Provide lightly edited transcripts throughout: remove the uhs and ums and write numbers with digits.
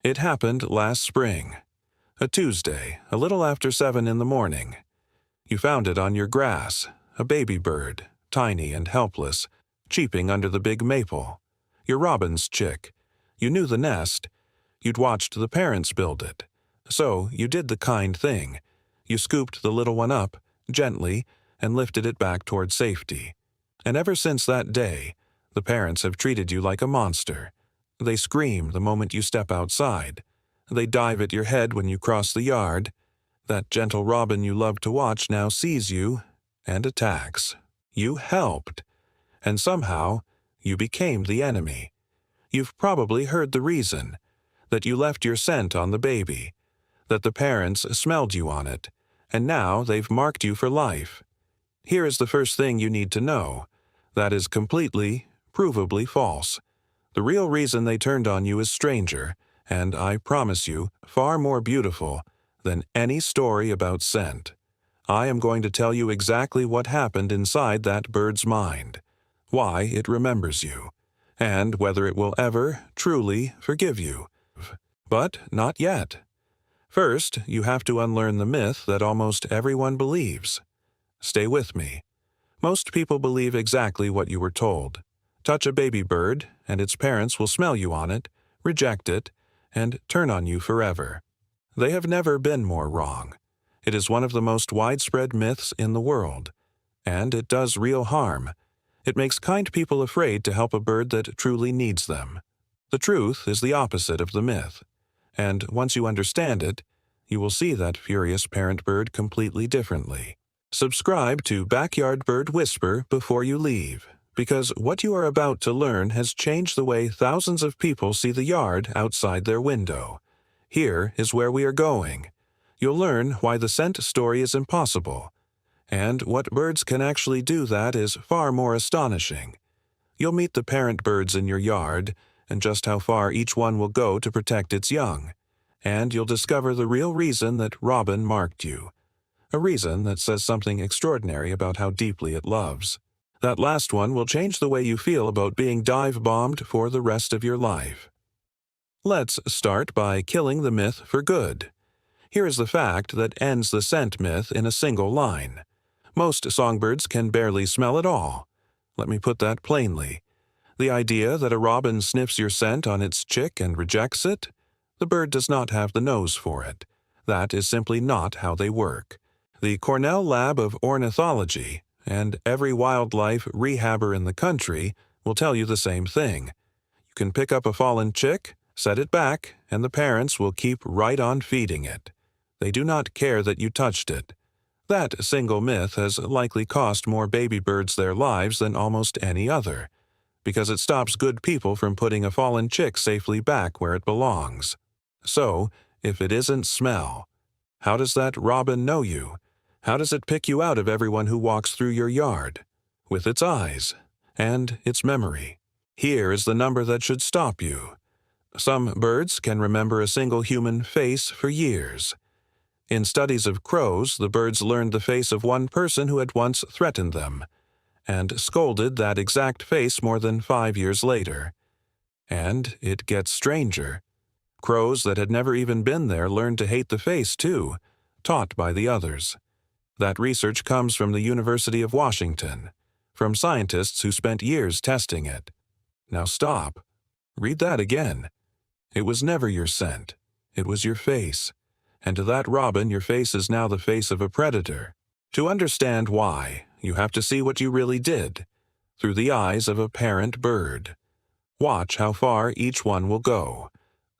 It happened last spring. A Tuesday, a little after 7 in the morning. You found it on your grass, a baby bird, tiny and helpless, cheeping under the big maple. Your robin's chick. You knew the nest. You'd watched the parents build it. So you did the kind thing. You scooped the little one up, gently, and lifted it back toward safety. And ever since that day, the parents have treated you like a monster. They scream the moment you step outside. They dive at your head when you cross the yard. That gentle robin you loved to watch now sees you and attacks. You helped. And somehow, you became the enemy. You've probably heard the reason. That you left your scent on the baby. That the parents smelled you on it. And now they've marked you for life. Here is the first thing you need to know. That is completely, provably false. The real reason they turned on you is stranger, and I promise you, far more beautiful than any story about scent. I am going to tell you exactly what happened inside that bird's mind, why it remembers you, and whether it will ever truly forgive you. But not yet. First, you have to unlearn the myth that almost everyone believes. Stay with me. Most people believe exactly what you were told. Touch a baby bird, and its parents will smell you on it, reject it, and turn on you forever. They have never been more wrong. It is one of the most widespread myths in the world. And it does real harm. It makes kind people afraid to help a bird that truly needs them. The truth is the opposite of the myth. And once you understand it, you will see that furious parent bird completely differently. Subscribe to Backyard Bird Whisper before you leave, because what you are about to learn has changed the way thousands of people see the yard outside their window. Here is where we are going. You'll learn why the scent story is impossible, and what birds can actually do that is far more astonishing. You'll meet the parent birds in your yard, and just how far each one will go to protect its young. And you'll discover the real reason that robin marked you. A reason that says something extraordinary about how deeply it loves. That last one will change the way you feel about being dive-bombed for the rest of your life. Let's start by killing the myth for good. Here is the fact that ends the scent myth in a single line. Most songbirds can barely smell at all. Let me put that plainly. The idea that a robin sniffs your scent on its chick and rejects it? The bird does not have the nose for it. That is simply not how they work. The Cornell Lab of Ornithology and every wildlife rehabber in the country will tell you the same thing. You can pick up a fallen chick, set it back, and the parents will keep right on feeding it. They do not care that you touched it. That single myth has likely cost more baby birds their lives than almost any other, because it stops good people from putting a fallen chick safely back where it belongs. So, if it isn't smell, how does that robin know you? How does it pick you out of everyone who walks through your yard? With its eyes and its memory. Here is the number that should stop you. Some birds can remember a single human face for years. In studies of crows, the birds learned the face of one person who had once threatened them, and scolded that exact face more than 5 years later. And it gets stranger. Crows that had never even been there learned to hate the face too, taught by the others. That research comes from the University of Washington, from scientists who spent years testing it. Now stop. Read that again. It was never your scent. It was your face. And to that robin, your face is now the face of a predator. To understand why, you have to see what you really did, through the eyes of a parent bird. Watch how far each one will go.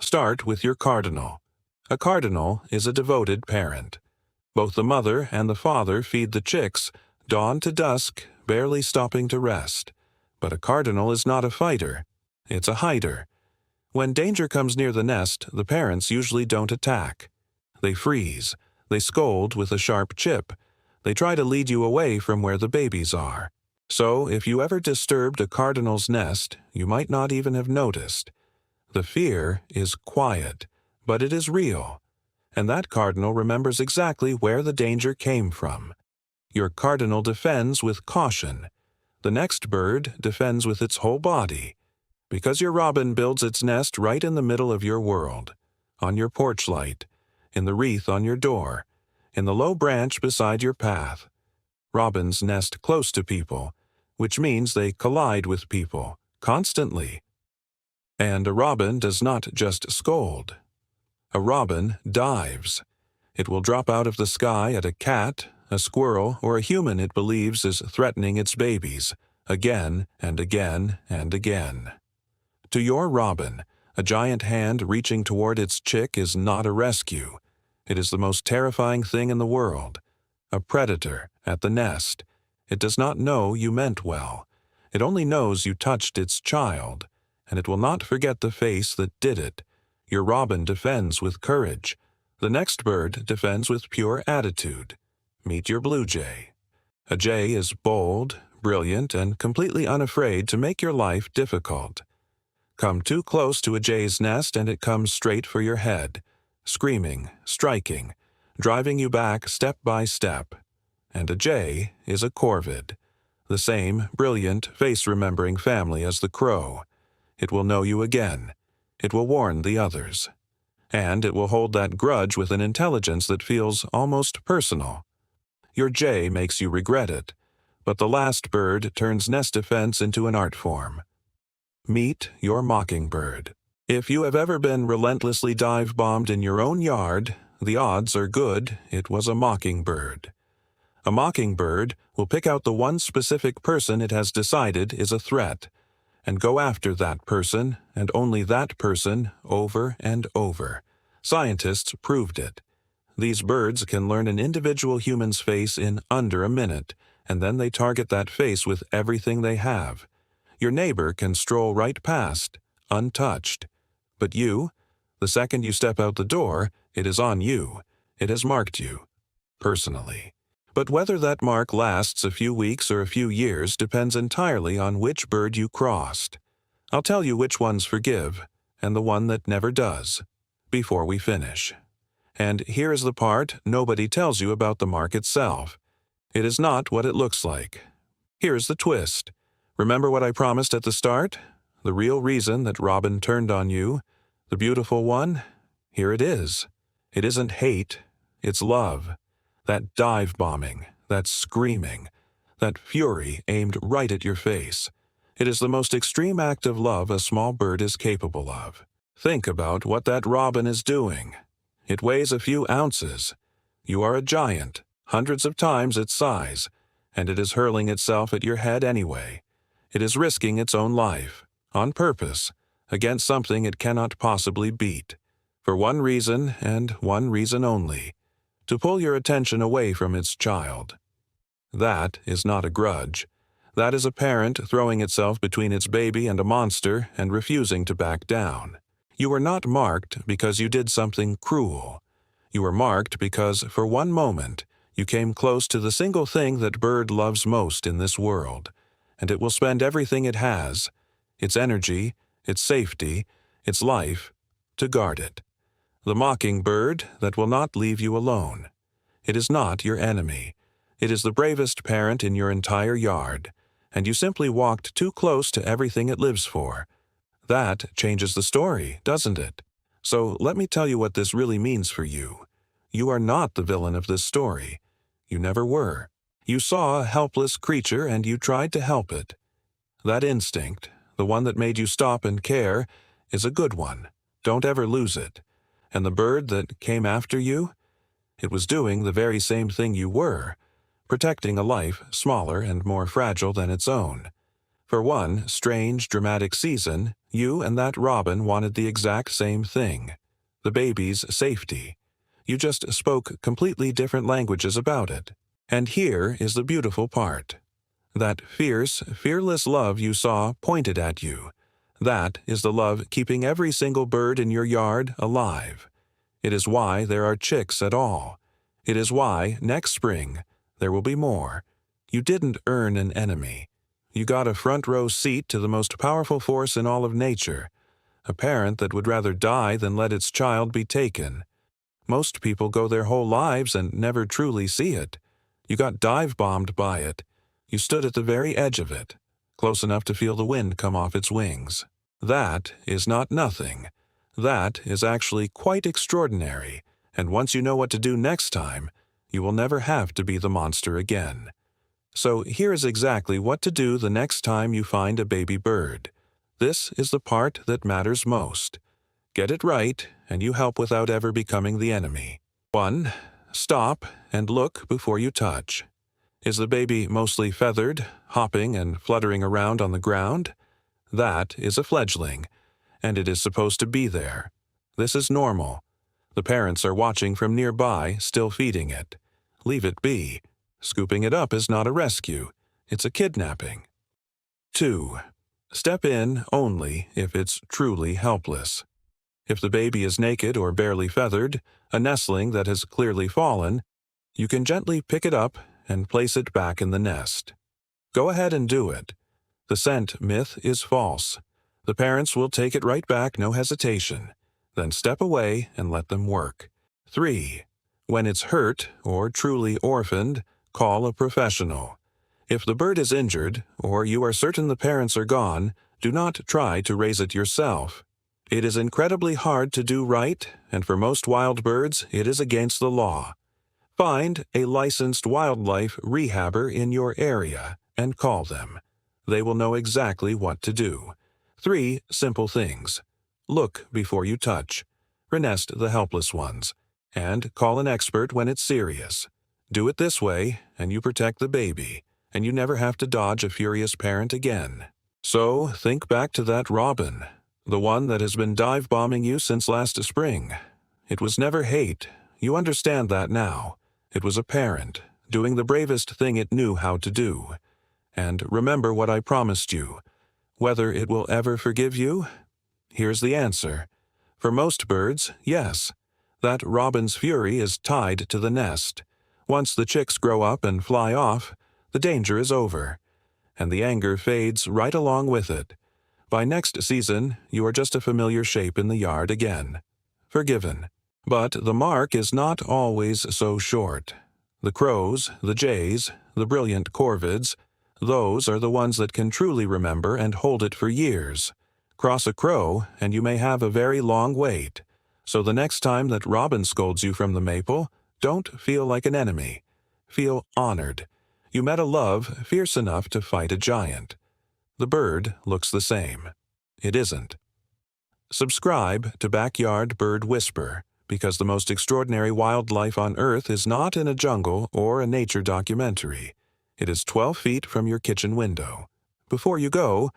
Start with your cardinal. A cardinal is a devoted parent. Both the mother and the father feed the chicks, dawn to dusk, barely stopping to rest. But a cardinal is not a fighter. It's a hider. When danger comes near the nest, the parents usually don't attack. They freeze. They scold with a sharp chip. They try to lead you away from where the babies are. So, if you ever disturbed a cardinal's nest, you might not even have noticed. The fear is quiet, but it is real. And that cardinal remembers exactly where the danger came from. Your cardinal defends with caution. The next bird defends with its whole body, because your robin builds its nest right in the middle of your world. on your porch light, in the wreath on your door, in the low branch beside your path. Robins nest close to people, which means they collide with people, constantly. And a robin does not just scold. A robin dives. It will drop out of the sky at a cat, a squirrel, or a human it believes is threatening its babies, again and again and again. To your robin, a giant hand reaching toward its chick is not a rescue. It is the most terrifying thing in the world. A predator at the nest. It does not know you meant well. It only knows you touched its child, and it will not forget the face that did it. Your robin defends with courage. The next bird defends with pure attitude. Meet your blue jay. A jay is bold, brilliant, and completely unafraid to make your life difficult. Come too close to a jay's nest and it comes straight for your head, screaming, striking, driving you back step by step. And a jay is a corvid, the same brilliant, face-remembering family as the crow. It will know you again. It will warn the others. And it will hold that grudge with an intelligence that feels almost personal. Your jay makes you regret it, but the last bird turns nest defense into an art form. Meet your mockingbird. If you have ever been relentlessly dive-bombed in your own yard, the odds are good it was a mockingbird. A mockingbird will pick out the one specific person it has decided is a threat, and go after that person, and only that person, over and over. Scientists proved it. These birds can learn an individual human's face in under a minute, and then they target that face with everything they have. Your neighbor can stroll right past, untouched. But you, the second you step out the door, it is on you. It has marked you, personally. But whether that mark lasts a few weeks or a few years depends entirely on which bird you crossed. I'll tell you which ones forgive, and the one that never does, before we finish. And here is the part nobody tells you about the mark itself. It is not what it looks like. Here's the twist. Remember what I promised at the start? The real reason that Robin turned on you, the beautiful one? Here it is. It isn't hate, it's love. That dive-bombing, that screaming, that fury aimed right at your face. It is the most extreme act of love a small bird is capable of. Think about what that robin is doing. It weighs a few ounces. You are a giant, hundreds of times its size, and it is hurling itself at your head anyway. It is risking its own life, on purpose, against something it cannot possibly beat, for one reason and one reason only: to pull your attention away from its child. That is not a grudge. That is a parent throwing itself between its baby and a monster and refusing to back down. You were not marked because you did something cruel. You were marked because, for one moment, you came close to the single thing that bird loves most in this world, and it will spend everything it has, its energy, its safety, its life, to guard it. The mockingbird that will not leave you alone. It is not your enemy. It is the bravest parent in your entire yard, and you simply walked too close to everything it lives for. That changes the story, doesn't it? So let me tell you what this really means for you. You are not the villain of this story. You never were. You saw a helpless creature and you tried to help it. That instinct, the one that made you stop and care, is a good one. Don't ever lose it. And the bird that came after you? It was doing the very same thing you were, protecting a life smaller and more fragile than its own. For one strange, dramatic season, you and that robin wanted the exact same thing: the baby's safety. You just spoke completely different languages about it. And here is the beautiful part. That fierce, fearless love you saw pointed at you. That is the love keeping every single bird in your yard alive. It is why there are chicks at all. It is why, next spring, there will be more. You didn't earn an enemy. You got a front-row seat to the most powerful force in all of nature, a parent that would rather die than let its child be taken. Most people go their whole lives and never truly see it. You got dive-bombed by it. You stood at the very edge of it, close enough to feel the wind come off its wings. That is not nothing. That is actually quite extraordinary, and once you know what to do next time, you will never have to be the monster again. So here is exactly what to do the next time you find a baby bird. This is the part that matters most. Get it right, and you help without ever becoming the enemy. 1. Stop and look before you touch. Is the baby mostly feathered, hopping and fluttering around on the ground? That is a fledgling, and it is supposed to be there. This is normal. The parents are watching from nearby, still feeding it. Leave it be. Scooping it up is not a rescue. It's a kidnapping. 2. Step in only if it's truly helpless. If the baby is naked or barely feathered, a nestling that has clearly fallen, you can gently pick it up and place it back in the nest. Go ahead and do it. The scent myth is false. The parents will take it right back, no hesitation. Then step away and let them work. 3. When it's hurt or truly orphaned, call a professional. If the bird is injured, or you are certain the parents are gone, do not try to raise it yourself. It is incredibly hard to do right, and for most wild birds, it is against the law. Find a licensed wildlife rehabber in your area and call them. They will know exactly what to do. 3 simple things. Look before you touch. Renest the helpless ones. And call an expert when it's serious. Do it this way, and you protect the baby, and you never have to dodge a furious parent again. So, think back to that robin, the one that has been dive-bombing you since last spring. It was never hate. You understand that now. It was a parent, doing the bravest thing it knew how to do. And remember what I promised you. Whether it will ever forgive you? Here's the answer. For most birds, yes. That robin's fury is tied to the nest. Once the chicks grow up and fly off, the danger is over, and the anger fades right along with it. By next season, you are just a familiar shape in the yard again. Forgiven. But the mark is not always so short. The crows, the jays, the brilliant corvids, those are the ones that can truly remember and hold it for years. Cross a crow, and you may have a very long wait. So the next time that robin scolds you from the maple, don't feel like an enemy. Feel honored. You met a love fierce enough to fight a giant. The bird looks the same. It isn't. Subscribe to Backyard Bird Whisper, because the most extraordinary wildlife on Earth is not in a jungle or a nature documentary. It is 12 feet from your kitchen window. Before you go,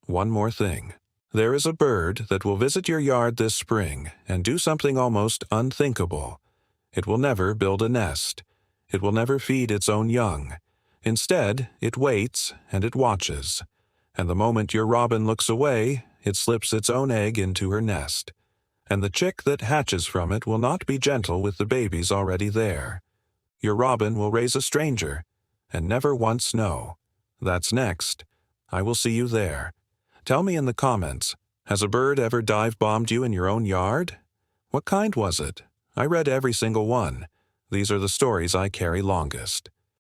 one more thing. There is a bird that will visit your yard this spring and do something almost unthinkable. It will never build a nest. It will never feed its own young. Instead, it waits and it watches. And the moment your robin looks away, it slips its own egg into her nest. And the chick that hatches from it will not be gentle with the babies already there. Your robin will raise a stranger and never once know. That's next. I will see you there. Tell me in the comments, has a bird ever dive-bombed you in your own yard? What kind was it? I read every single one. These are the stories I carry longest.